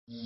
The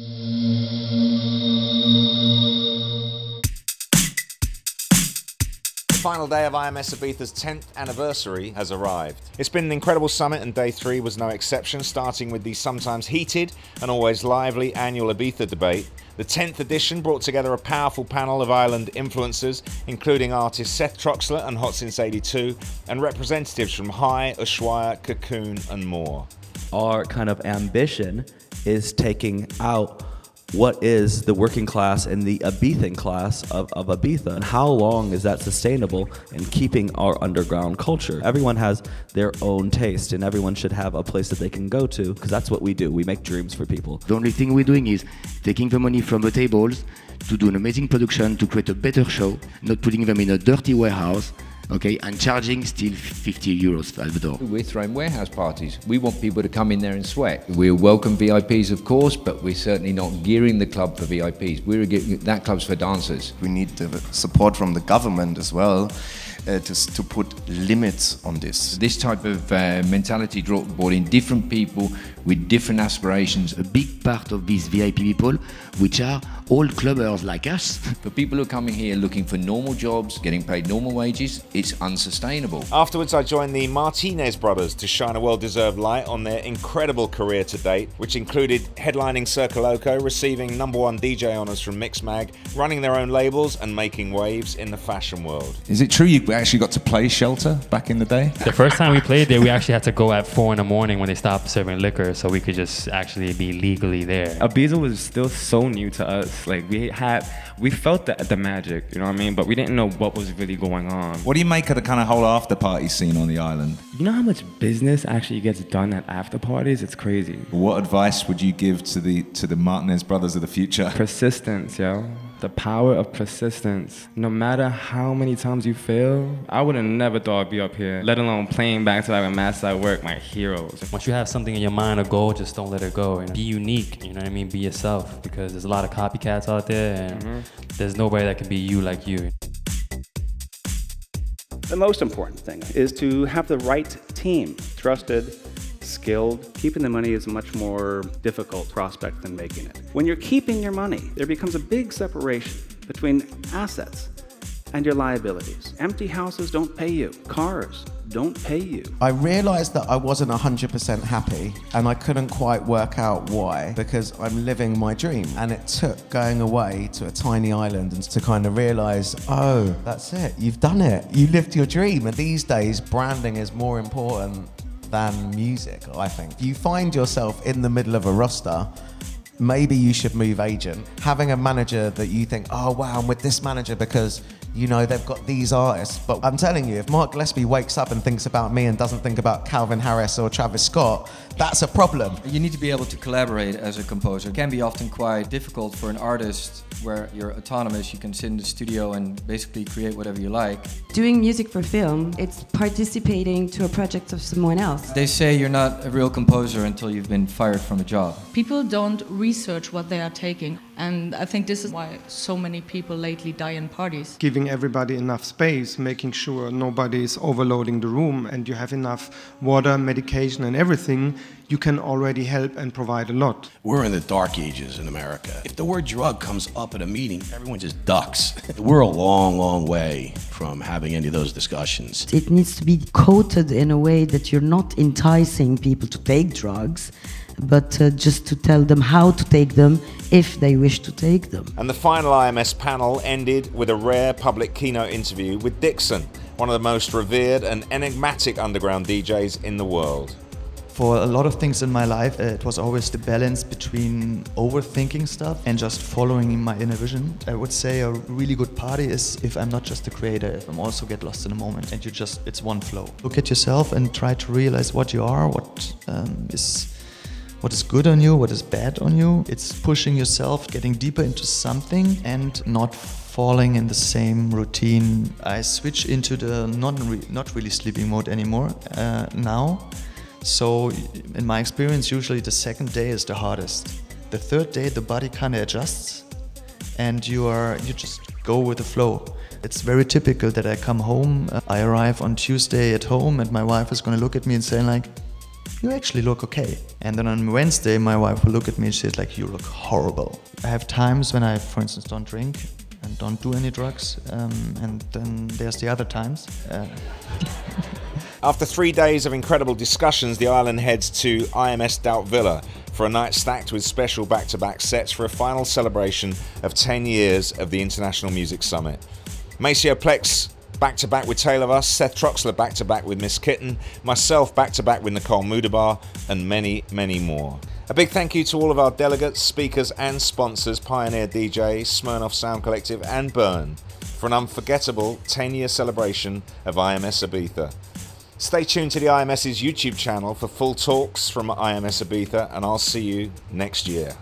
final day of IMS Ibiza's 10th anniversary has arrived. It's been an incredible summit and day 3 was no exception, starting with the sometimes heated and always lively annual Ibiza debate. The 10th edition brought together a powerful panel of island influencers, including artists Seth Troxler and Hot Since 82, and representatives from HEART, Ushuaia, Cocoon and more. Our kind of ambition is taking out what is the working class and the Ibizan class of Ibiza, and how long is that sustainable in keeping our underground culture? Everyone has their own taste, and everyone should have a place that they can go to, because that's what we do. We make dreams for people. The only thing we're doing is taking the money from the tables to do an amazing production, to create a better show, not putting them in a dirty warehouse, okay, and charging still 50 euros at the door. We're throwing warehouse parties. We want people to come in there and sweat. We'll welcome VIPs, of course, but we're certainly not gearing the club for VIPs. That club's for dancers. We need the support from the government as well to put limits on this. This type of mentality brought in different people with different aspirations. A big part of these VIP people, which are all clubbers like us. For people who are coming here looking for normal jobs, getting paid normal wages, it's unsustainable. Afterwards, I joined the Martinez Brothers to shine a well-deserved light on their incredible career to date, which included headlining Circo Loco, receiving #1 DJ honours from Mixmag, running their own labels and making waves in the fashion world. Is it true you actually got to play Shelter back in the day? The first time we played there, we actually had to go at 4 in the morning when they stopped serving liquor, so we could just actually be legally there. Ibiza was still so new to us. Like we felt the magic, you know what I mean? But we didn't know what was really going on. What do you make of the kind of whole after party scene on the island? You know how much business actually gets done at after parties? It's crazy. What advice would you give to the Martinez Brothers of the future? Persistence, yo. The power of persistence. No matter how many times you fail, I would have never thought I'd be up here, let alone playing back to like Master at Work, my heroes. Once you have something in your mind, a goal, just don't let it go. Be unique, you know what I mean? Be yourself, because there's a lot of copycats out there, and there's nobody that can be you like you. The most important thing is to have the right team, trusted, skilled. Keeping the money is a much more difficult prospect than making it. When you're keeping your money, there becomes a big separation between assets and your liabilities. Empty houses don't pay you. Cars don't pay you. I realized that I wasn't 100% happy, and I couldn't quite work out why, because I'm living my dream. And it took going away to a tiny island and to kind of realize, oh, that's it, you've done it. You lived your dream. And these days, branding is more important than music, I think. If you find yourself in the middle of a roster, maybe you should move agent. Having a manager that you think, oh wow, I'm with this manager because you know they've got these artists. But I'm telling you, if Mark Gillespie wakes up and thinks about me and doesn't think about Calvin Harris or Travis Scott, that's a problem. You need to be able to collaborate as a composer. It can be often quite difficult for an artist where you're autonomous. You can sit in the studio and basically create whatever you like. Doing music for film, it's participating to a project of someone else. They say you're not a real composer until you've been fired from a job. People don't research what they are taking, and I think this is why so many people lately die in parties. Giving everybody enough space, making sure nobody is overloading the room, and you have enough water, medication and everything, you can already help and provide a lot. We're in the dark ages in America. If the word drug comes up at a meeting, everyone just ducks. We're a long, long way from having any of those discussions. It needs to be coded in a way that you're not enticing people to take drugs, but just to tell them how to take them if they wish to take them. And the final IMS panel ended with a rare public keynote interview with Dixon, one of the most revered and enigmatic underground DJs in the world. For a lot of things in my life, it was always the balance between overthinking stuff and just following my inner vision. I would say a really good party is if I'm not just a creator, if I'm also get lost in a moment and it's one flow. Look at yourself and try to realize what you are, what is good on you, what is bad on you. It's pushing yourself, getting deeper into something and not falling in the same routine. I switch into the not really sleeping mode anymore now. So in my experience, usually the second day is the hardest. The third day, the body kind of adjusts and you just go with the flow. It's very typical that I come home, I arrive on Tuesday at home and my wife is going to look at me and say like, you actually look okay. And then on Wednesday, my wife will look at me and she's like, you look horrible. I have times when I, for instance, don't drink and don't do any drugs, and then there's the other times. After 3 days of incredible discussions, the island heads to IMS Doubt Villa for a night stacked with special back-to-back sets for a final celebration of 10 years of the International Music Summit. Maceo Plex back-to-back with Tale of Us, Seth Troxler back-to-back with Miss Kitten, myself back-to-back with NICOLE MOUDABER, and many, many more. A big thank you to all of our delegates, speakers and sponsors, Pioneer DJ, Smirnoff Sound Collective and Burn, for an unforgettable 10-year celebration of IMS Ibiza. Stay tuned to the IMS's YouTube channel for full talks from IMS Ibiza, and I'll see you next year.